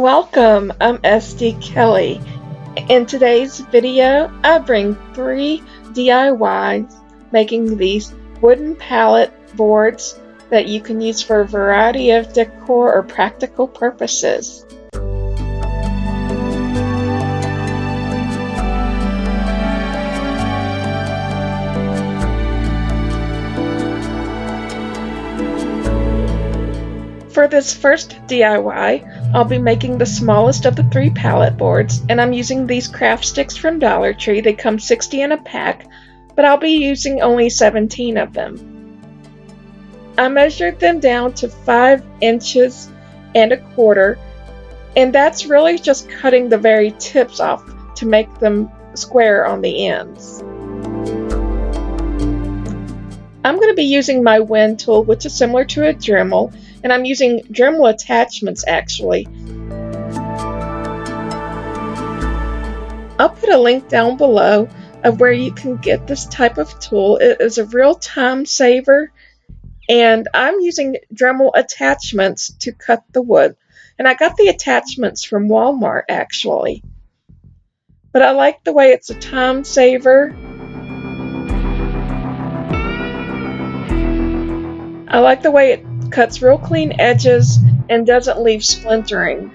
Welcome, I'm sdkelley. In today's video, I bring 3 DIYs making these wooden pallet boards that you can use for a variety of decor or practical purposes. For this first DIY, I'll be making the smallest of the 3 pallet boards, and I'm using these craft sticks from Dollar Tree. They come 60 in a pack, but I'll be using only 17 of them. I measured them down to 5 inches and a quarter, and that's really just cutting the very tips off to make them square on the ends. I'm going to be using my wind tool, which is similar to a Dremel, and I'm using Dremel attachments actually. I'll put a link down below of where you can get this type of tool. It is a real time saver, and I'm using Dremel attachments to cut the wood. And I got the attachments from Walmart actually. But I like the way it's a time saver. I like the way it cuts real clean edges and doesn't leave splintering.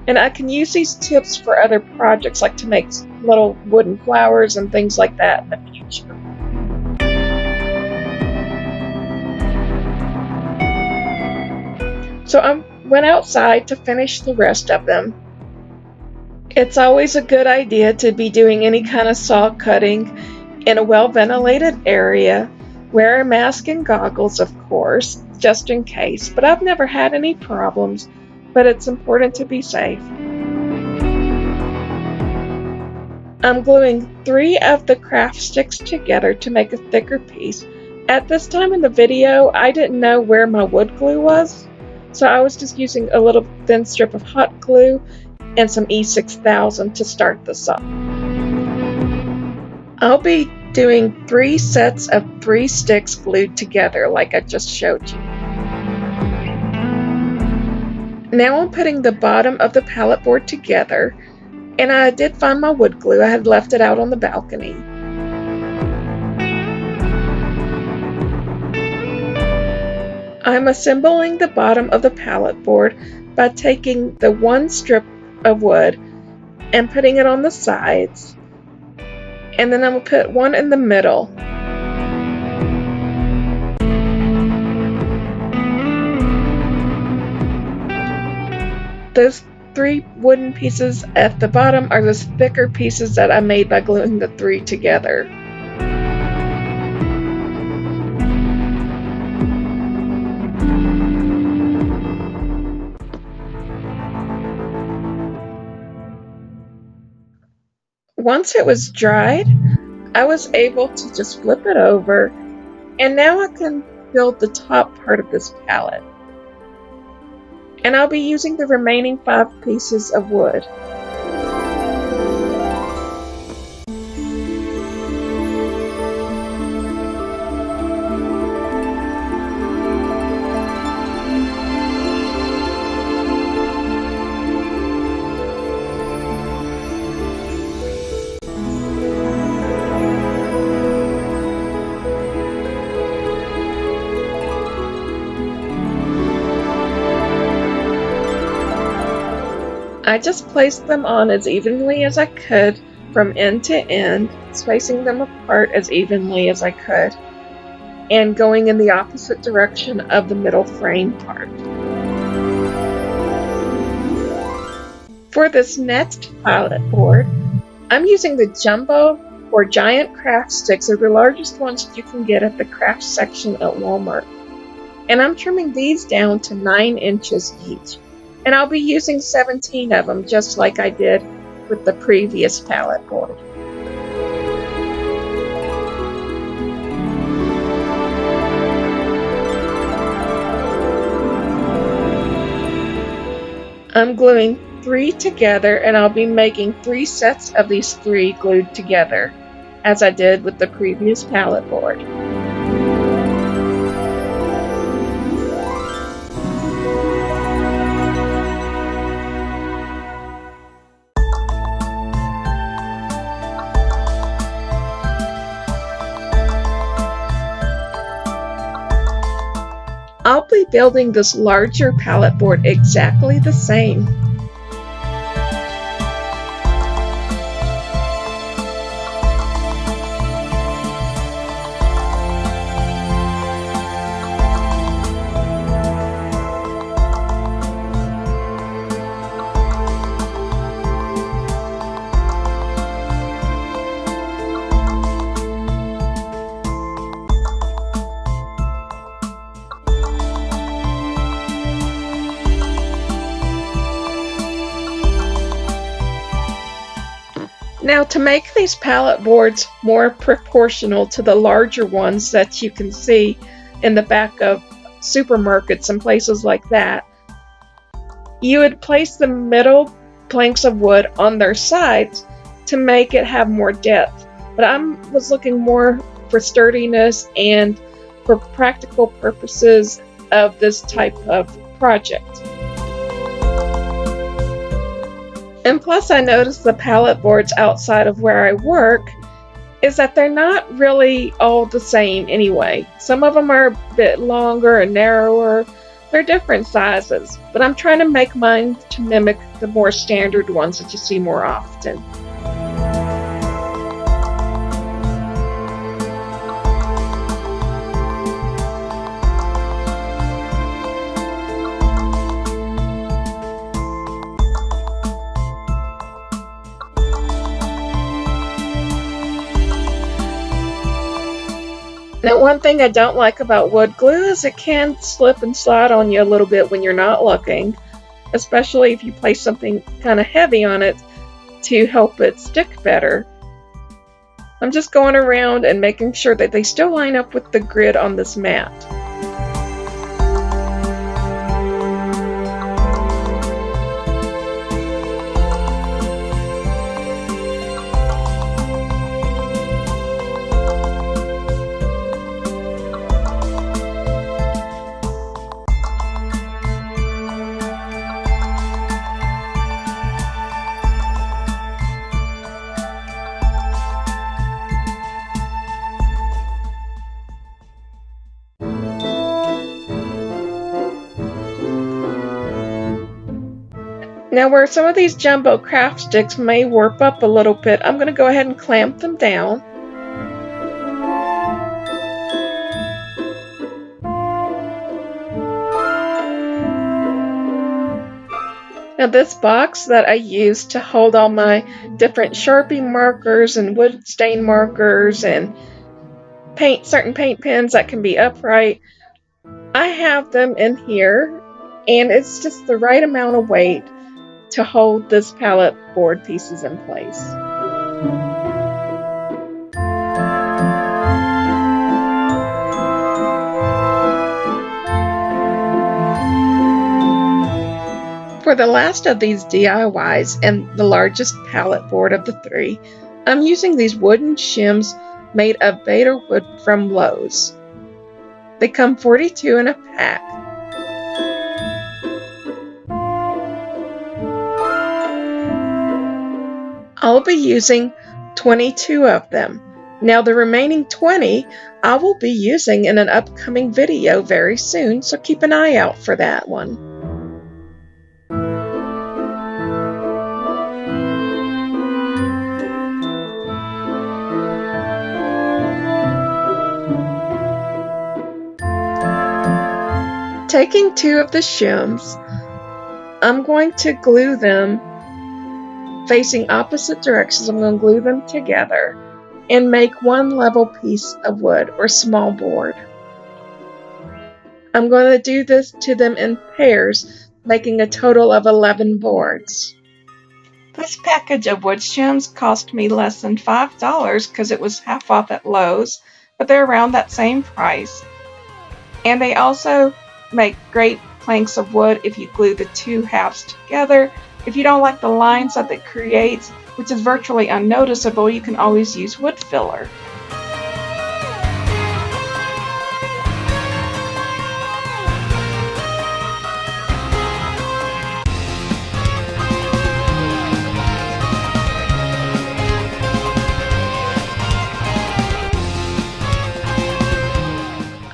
And I can use these tips for other projects, like to make little wooden flowers and things like that in the future. So I went outside to finish the rest of them. It's always a good idea to be doing any kind of saw cutting in a well-ventilated area. Wear a mask and goggles, of course, just in case, but I've never had any problems, but it's important to be safe. I'm gluing 3 of the craft sticks together to make a thicker piece. At this time in the video, I didn't know where my wood glue was, so I was just using a little thin strip of hot glue and some E6000 to start this up. I'll be doing 3 sets of 3 sticks glued together like I just showed you. Now I'm putting the bottom of the pallet board together, and I did find my wood glue. I had left it out on the balcony. I'm assembling the bottom of the pallet board by taking the 1 strip of wood and putting it on the sides. And then I'm going to put 1 in the middle. Those 3 wooden pieces at the bottom are those thicker pieces that I made by gluing the 3 together. Once it was dried, I was able to just flip it over, and now I can build the top part of this pallet. And I'll be using the remaining 5 pieces of wood. I just placed them on as evenly as I could from end to end, spacing them apart as evenly as I could, and going in the opposite direction of the middle frame part. For this next pallet board, I'm using the jumbo or giant craft sticks. They're the largest ones you can get at the craft section at Walmart. And I'm trimming these down to 9 inches each. And I'll be using 17 of them, just like I did with the previous pallet board. I'm gluing 3 together, and I'll be making 3 sets of these 3 glued together, as I did with the previous pallet board. I'll be building this larger pallet board exactly the same. Now, to make these pallet boards more proportional to the larger ones that you can see in the back of supermarkets and places like that, you would place the middle planks of wood on their sides to make it have more depth. But I was looking more for sturdiness and for practical purposes of this type of project. And plus, I noticed the pallet boards outside of where I work is that they're not really all the same anyway. Some of them are a bit longer and narrower. They're different sizes, but I'm trying to make mine to mimic the more standard ones that you see more often. Now, one thing I don't like about wood glue is it can slip and slide on you a little bit when you're not looking, especially if you place something kind of heavy on it to help it stick better. I'm just going around and making sure that they still line up with the grid on this mat. Now, where some of these jumbo craft sticks may warp up a little bit, I'm going to go ahead and clamp them down. Now, this box that I use to hold all my different Sharpie markers and wood stain markers and certain paint pens that can be upright, I have them in here, and it's just the right amount of weight to hold this pallet board pieces in place. For the last of these DIYs and the largest pallet board of the three, I'm using these wooden shims made of Beta wood from Lowe's. They come 42 in a pack. I'll be using 22 of them. Now, the remaining 20 I will be using in an upcoming video very soon, so keep an eye out for that one. Taking 2 of the shims, I'm going to glue them facing opposite directions. I'm going to glue them together and make one level piece of wood or small board. I'm going to do this to them in pairs, making a total of 11 boards. This package of wood shims cost me less than $5 because it was half off at Lowe's, but they're around that same price. And they also make great planks of wood if you glue the 2 halves together. If you don't like the lines that it creates, which is virtually unnoticeable, you can always use wood filler.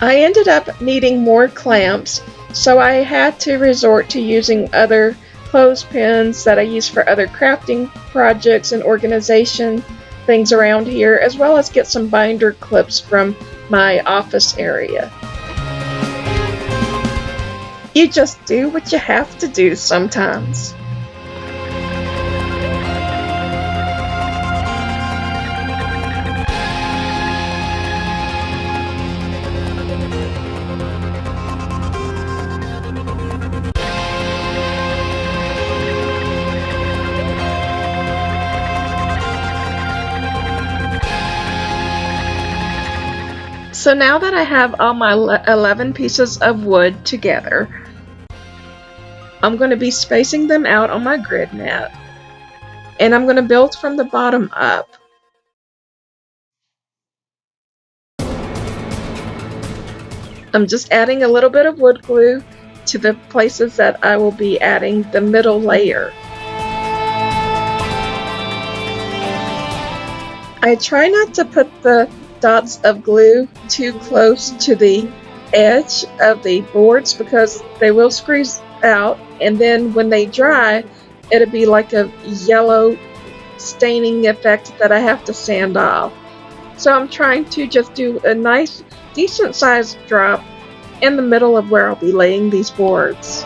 I ended up needing more clamps, so I had to resort to using other clothespins that I use for other crafting projects and organization things around here, as well as get some binder clips from my office area. You just do what you have to do sometimes. So now that I have all my 11 pieces of wood together, I'm going to be spacing them out on my grid mat, and I'm going to build from the bottom up. I'm just adding a little bit of wood glue to the places that I will be adding the middle layer. I try not to put the dots of glue too close to the edge of the boards because they will squeeze out, and then when they dry, it'll be like a yellow staining effect that I have to sand off. So I'm trying to just do a nice, decent sized drop in the middle of where I'll be laying these boards.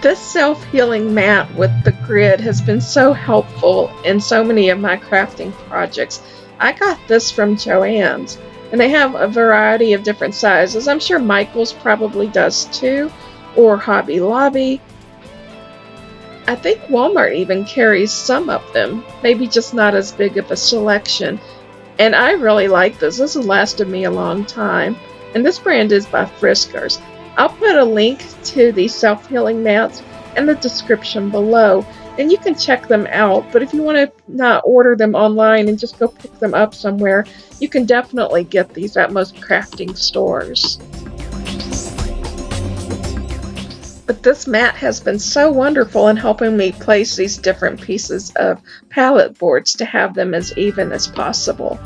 This self-healing mat with the grid has been so helpful in so many of my crafting projects. I got this from Joann's, and they have a variety of different sizes. I'm sure Michael's probably does too, or Hobby Lobby. I think Walmart even carries some of them, maybe just not as big of a selection. And I really like this. This has lasted me a long time. And this brand is by Friskers. I'll put a link to these self-healing mats in the description below, and you can check them out. But if you want to not order them online and just go pick them up somewhere, you can definitely get these at most crafting stores. But this mat has been so wonderful in helping me place these different pieces of pallet boards to have them as even as possible.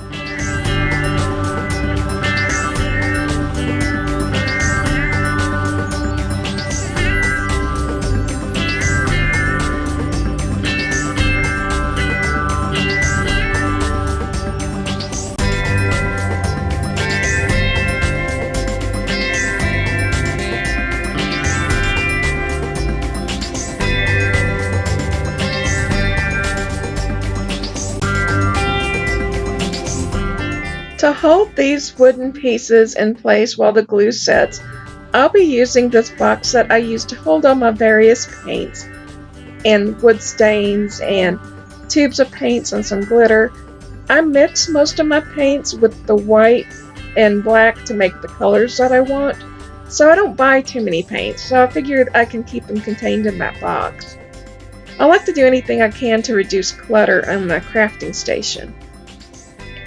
To hold these wooden pieces in place while the glue sets, I'll be using this box that I use to hold all my various paints and wood stains and tubes of paints and some glitter. I mix most of my paints with the white and black to make the colors that I want, so I don't buy too many paints, so I figured I can keep them contained in that box. I like to do anything I can to reduce clutter on my crafting station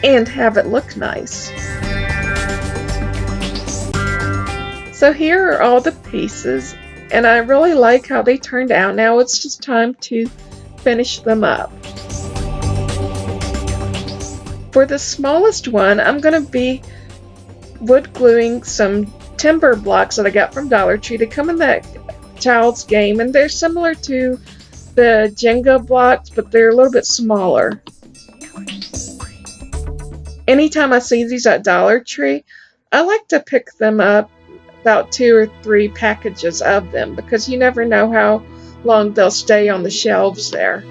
and have it look nice. So here are all the pieces, and I really like how they turned out. Now it's just time to finish them up. For the smallest one, I'm going to be wood gluing some timber blocks that I got from Dollar Tree. They come in that child's game, and they're similar to the Jenga blocks, but they're a little bit smaller. Anytime I see these at Dollar Tree, I like to pick them up, about 2 or 3 packages of them, because you never know how long they'll stay on the shelves there.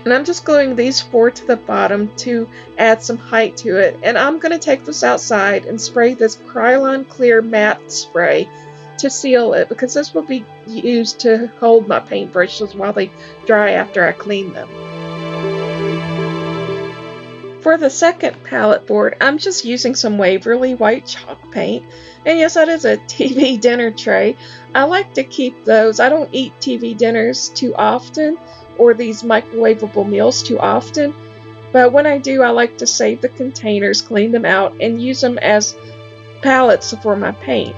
And I'm just gluing these 4 to the bottom to add some height to it. And I'm going to take this outside and spray this Krylon Clear Matte Spray to seal it, because this will be used to hold my paintbrushes while they dry after I clean them. For the second palette board, I'm just using some Waverly white chalk paint. And yes, that is a TV dinner tray. I like to keep those. I don't eat TV dinners too often, or these microwavable meals too often, but when I do, I like to save the containers, clean them out, and use them as pallets for my paint.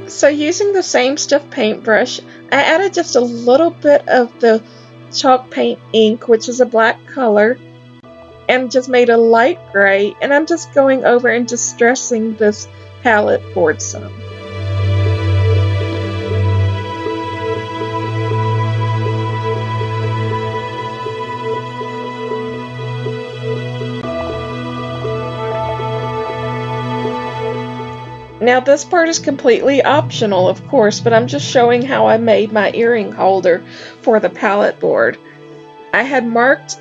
So using the same stiff paintbrush, I added just a little bit of the chalk paint ink, which is a black color, and just made a light gray, and I'm just going over and distressing this palette board some. Now this part is completely optional, of course, but I'm just showing how I made my earring holder for the palette board. I had marked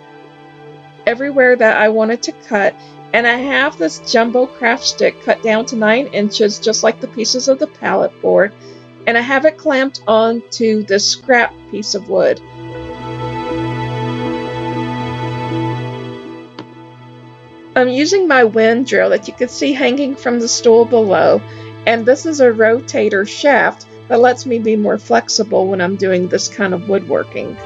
everywhere that I wanted to cut, and I have this jumbo craft stick cut down to 9 inches, just like the pieces of the palette board, and I have it clamped onto this scrap piece of wood. I'm using my wind drill that you can see hanging from the stool below, and this is a rotator shaft that lets me be more flexible when I'm doing this kind of woodworking.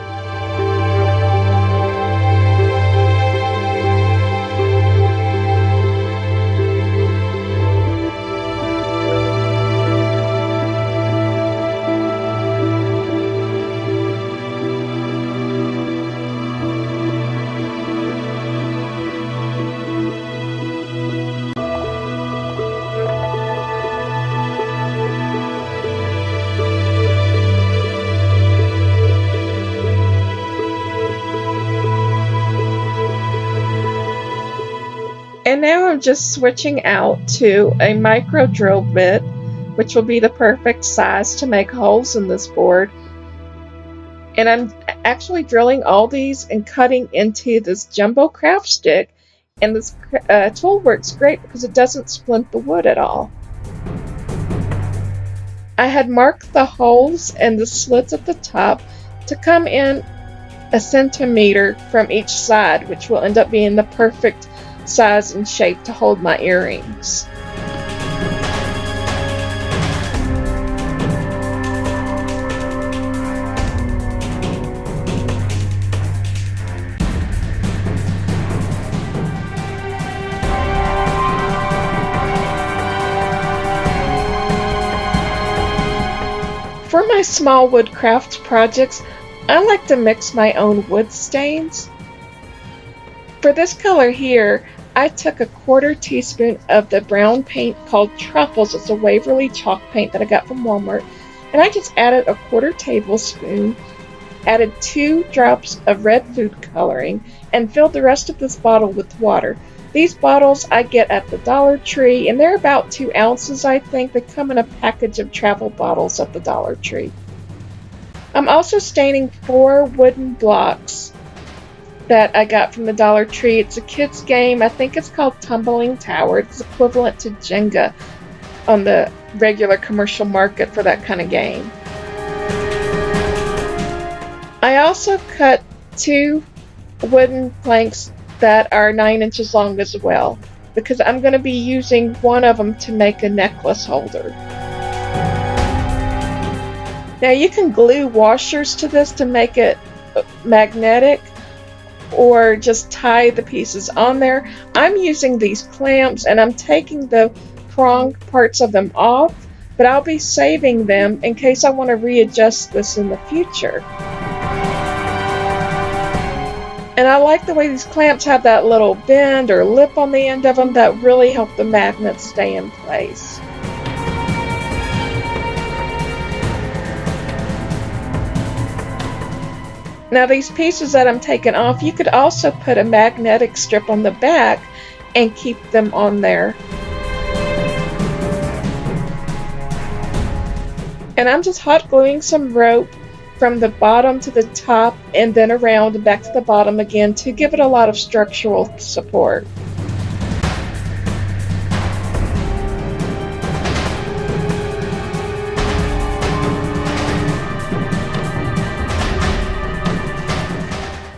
And now I'm just switching out to a micro drill bit, which will be the perfect size to make holes in this board. And I'm actually drilling all these and cutting into this jumbo craft stick. And this tool works great because it doesn't splint the wood at all. I had marked the holes and the slits at the top to come in 1 centimeter from each side, which will end up being the perfect size and shape to hold my earrings. For my small wood crafts projects, I like to mix my own wood stains. For this color here, I took a 1/4 teaspoon of the brown paint called Truffles. It's a Waverly chalk paint that I got from Walmart. And I just added a 1/4 tablespoon, added 2 drops of red food coloring, and filled the rest of this bottle with water. These bottles I get at the Dollar Tree, and they're about 2 ounces, I think. They come in a package of travel bottles at the Dollar Tree. I'm also staining 4 wooden blocks that I got from the Dollar Tree. It's a kid's game. I think it's called Tumbling Tower. It's equivalent to Jenga on the regular commercial market for that kind of game. I also cut 2 wooden planks that are 9 inches long as well, because I'm going to be using one of them to make a necklace holder. Now you can glue washers to this to make it magnetic, or just tie the pieces on there. I'm using these clamps and I'm taking the prong parts of them off, but I'll be saving them in case I want to readjust this in the future. And I like the way these clamps have that little bend or lip on the end of them that really help the magnets stay in place. Now these pieces that I'm taking off, you could also put a magnetic strip on the back and keep them on there. And I'm just hot gluing some rope from the bottom to the top and then around and back to the bottom again to give it a lot of structural support.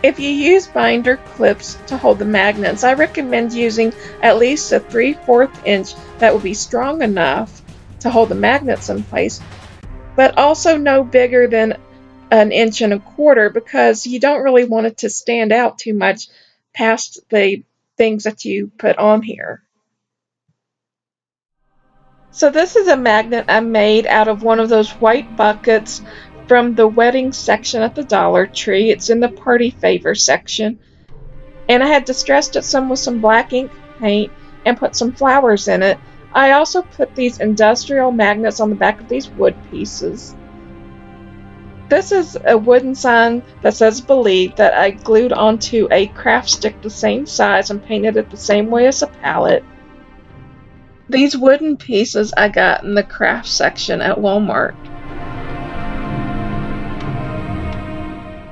If if you use binder clips to hold the magnets, I recommend using at least a 3/4 inch that will be strong enough to hold the magnets in place, but also no bigger than 1.25 inches, because you don't really want it to stand out too much past the things that you put on here. So this is a magnet I made out of one of those white buckets from the wedding section at the Dollar Tree. It's in the party favor section. And I had distressed it some with some black ink paint and put some flowers in it. I also put these industrial magnets on the back of these wood pieces. This is a wooden sign that says "Believe" that I glued onto a craft stick the same size and painted it the same way as a pallet. These wooden pieces I got in the craft section at Walmart.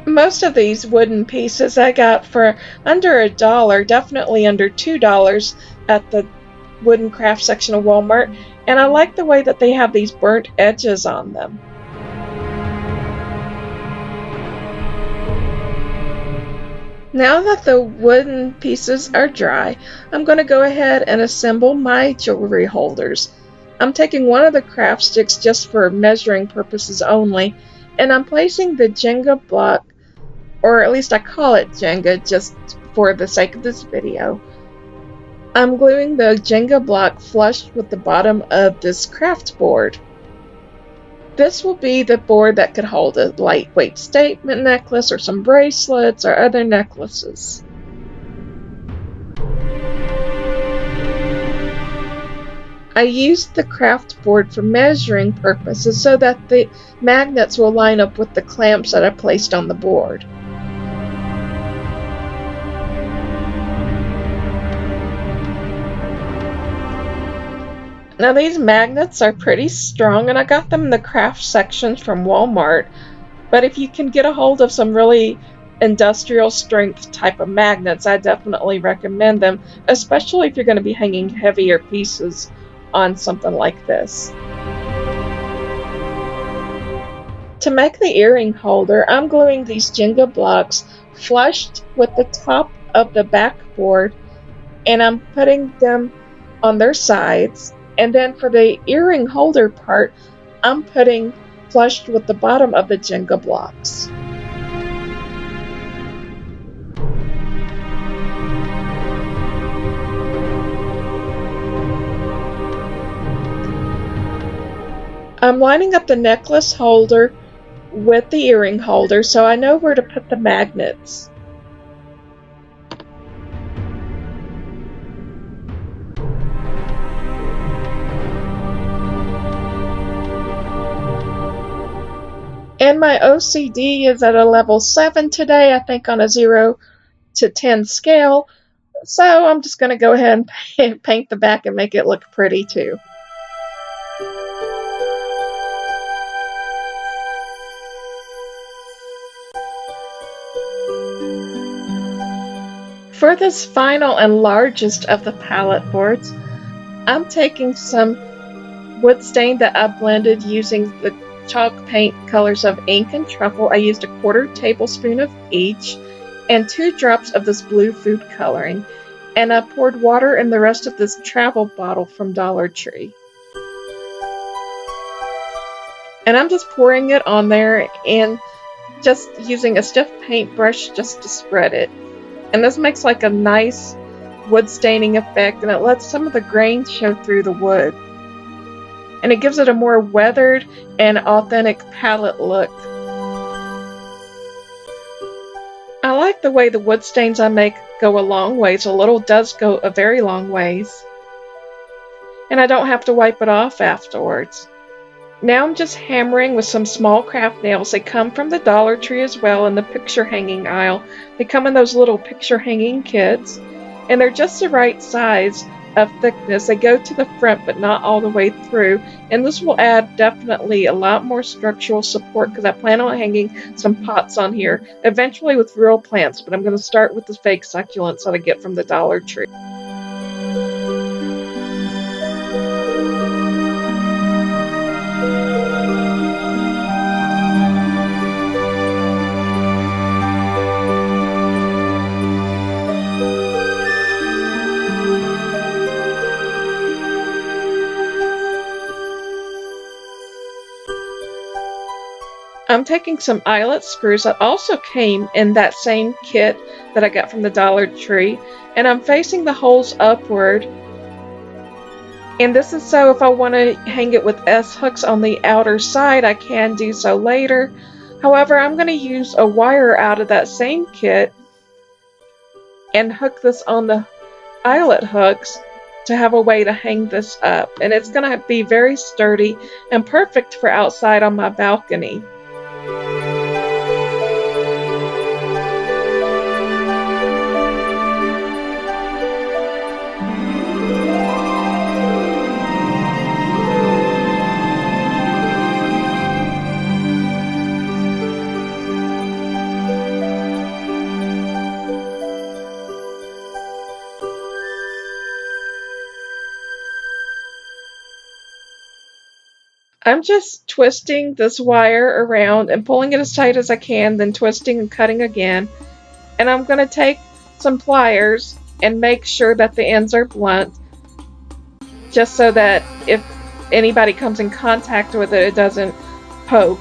Most of these wooden pieces I got for under $1, definitely under $2 at the wooden craft section of Walmart, and I like the way that they have these burnt edges on them. Now that the wooden pieces are dry, I'm going to go ahead and assemble my jewelry holders. I'm taking one of the craft sticks just for measuring purposes only, and I'm placing the Jenga block, or at least I call it Jenga just for the sake of this video. I'm gluing the Jenga block flush with the bottom of this craft board. This will be the board that could hold a lightweight statement necklace or some bracelets or other necklaces. I used the craft board for measuring purposes so that the magnets will line up with the clamps that I placed on the board. Now these magnets are pretty strong, and I got them in the craft sections from Walmart, but if you can get a hold of some really industrial strength type of magnets, I definitely recommend them, especially if you're going to be hanging heavier pieces on something like this. To make the earring holder, I'm gluing these Jenga blocks flushed with the top of the backboard, and I'm putting them on their sides. And then for the earring holder part, I'm putting flushed with the bottom of the Jenga blocks. I'm lining up the necklace holder with the earring holder so I know where to put the magnets. And my OCD is at a level 7 today, I think on a 0 to 10 scale. So I'm just going to go ahead and paint the back and make it look pretty too. For this final and largest of the palette boards, I'm taking some wood stain that I blended using the chalk paint colors of ink and truffle. I used a 1/4 tablespoon of each and 2 drops of this blue food coloring, and I poured water in the rest of this travel bottle from Dollar Tree. And I'm just pouring it on there and just using a stiff paintbrush just to spread it. And this makes like a nice wood staining effect, and it lets some of the grains show through the wood. And it gives it a more weathered and authentic palette look. I like the way the wood stains I make go a long ways. A little does go a very long ways. And I don't have to wipe it off afterwards. Now I'm just hammering with some small craft nails. They come from the Dollar Tree as well in the picture hanging aisle. They come in those little picture hanging kits, and they're just the right size of thickness. They go to the front but not all the way through, and this will add definitely a lot more structural support because I plan on hanging some pots on here eventually with real plants, but I'm going to start with the fake succulents that I get from the Dollar Tree. I'm taking some eyelet screws that also came in that same kit that I got from the Dollar Tree, and I'm facing the holes upward. And this is so if I want to hang it with S-hooks on the outer side, I can do so later. However, I'm going to use a wire out of that same kit and hook this on the eyelet hooks to have a way to hang this up. And it's going to be very sturdy and perfect for outside on my balcony. I'm just twisting this wire around and pulling it as tight as I can, then twisting and cutting again. And I'm going to take some pliers and make sure that the ends are blunt, just so that if anybody comes in contact with it, it doesn't poke.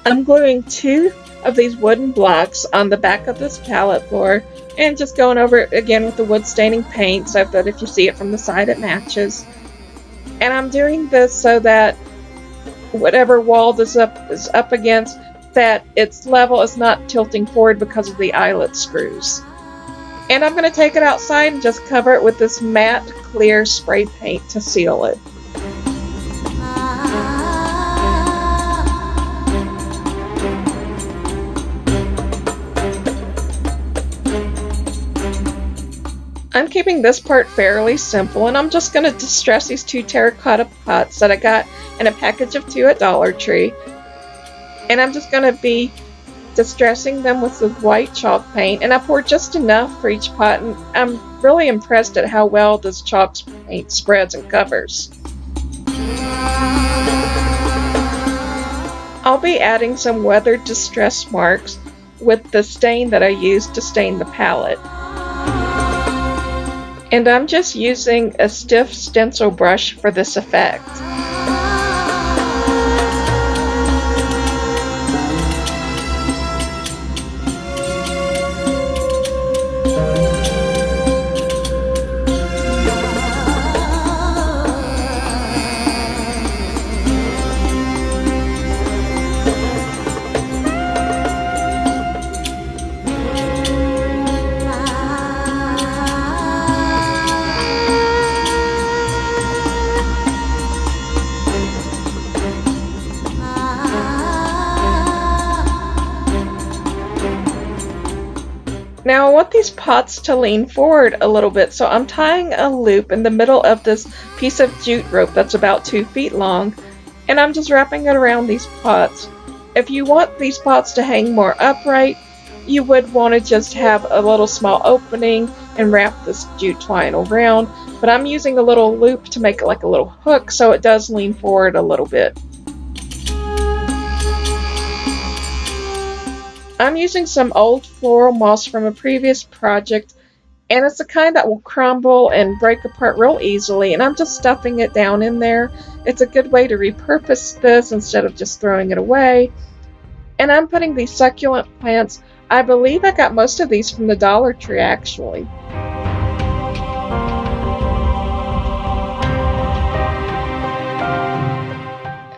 I'm gluing 2 of these wooden blocks on the back of this pallet board and just going over it again with the wood staining paint so that if you see it from the side it matches. And I'm doing this so that whatever wall this is up against, that its level is not tilting forward because of the eyelet screws. And I'm going to take it outside and just cover it with this matte clear spray paint to seal it. I'm keeping this part fairly simple, and I'm just going to distress these 2 terracotta pots that I got in a package of 2 at Dollar Tree. And I'm just going to be distressing them with the white chalk paint, and I poured just enough for each pot, and I'm really impressed at how well this chalk paint spreads and covers. I'll be adding some weathered distress marks with the stain that I used to stain the palette. And I'm just using a stiff stencil brush for this effect. Now I want these pots to lean forward a little bit, so I'm tying a loop in the middle of this piece of jute rope that's about 2 feet long, and I'm just wrapping it around these pots. If you want these pots to hang more upright, you would want to just have a little small opening and wrap this jute twine around, but I'm using a little loop to make it like a little hook so it does lean forward a little bit. I'm using some old floral moss from a previous project, and it's the kind that will crumble and break apart real easily, and I'm just stuffing it down in there. It's a good way to repurpose this instead of just throwing it away. And I'm putting these succulent plants, I believe I got most of these from the Dollar Tree actually.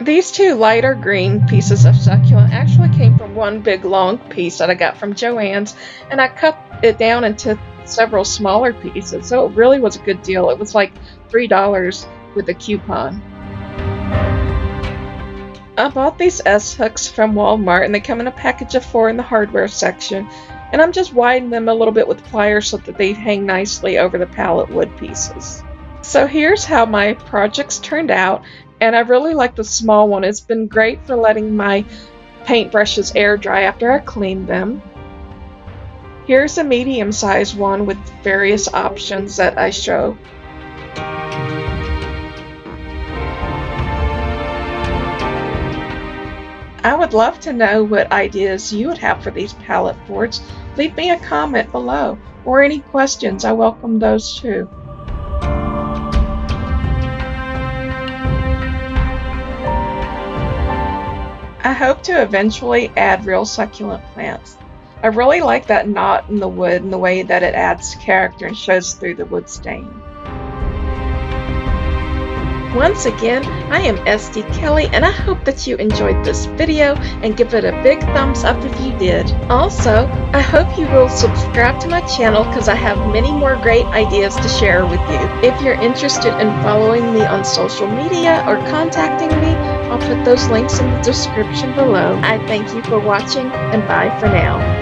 These 2 lighter green pieces of succulent actually came from one big long piece that I got from Joann's, and I cut it down into several smaller pieces, so it really was a good deal. It was like $3 with a coupon. I bought these S-hooks from Walmart, and they come in a package of 4 in the hardware section, and I'm just widening them a little bit with pliers so that they hang nicely over the pallet wood pieces. So here's how my projects turned out. And I really like the small one. It's been great for letting my paintbrushes air dry after I clean them. Here's a medium-sized one with various options that I show. I would love to know what ideas you would have for these pallet boards. Leave me a comment below, or any questions. I welcome those too. I hope to eventually add real succulent plants. I really like that knot in the wood and the way that it adds character and shows through the wood stain. Once again, I am sdkelley, and I hope that you enjoyed this video and give it a big thumbs up if you did. Also, I hope you will subscribe to my channel because I have many more great ideas to share with you. If you're interested in following me on social media or contacting me, I'll put those links in the description below. I thank you for watching, and bye for now.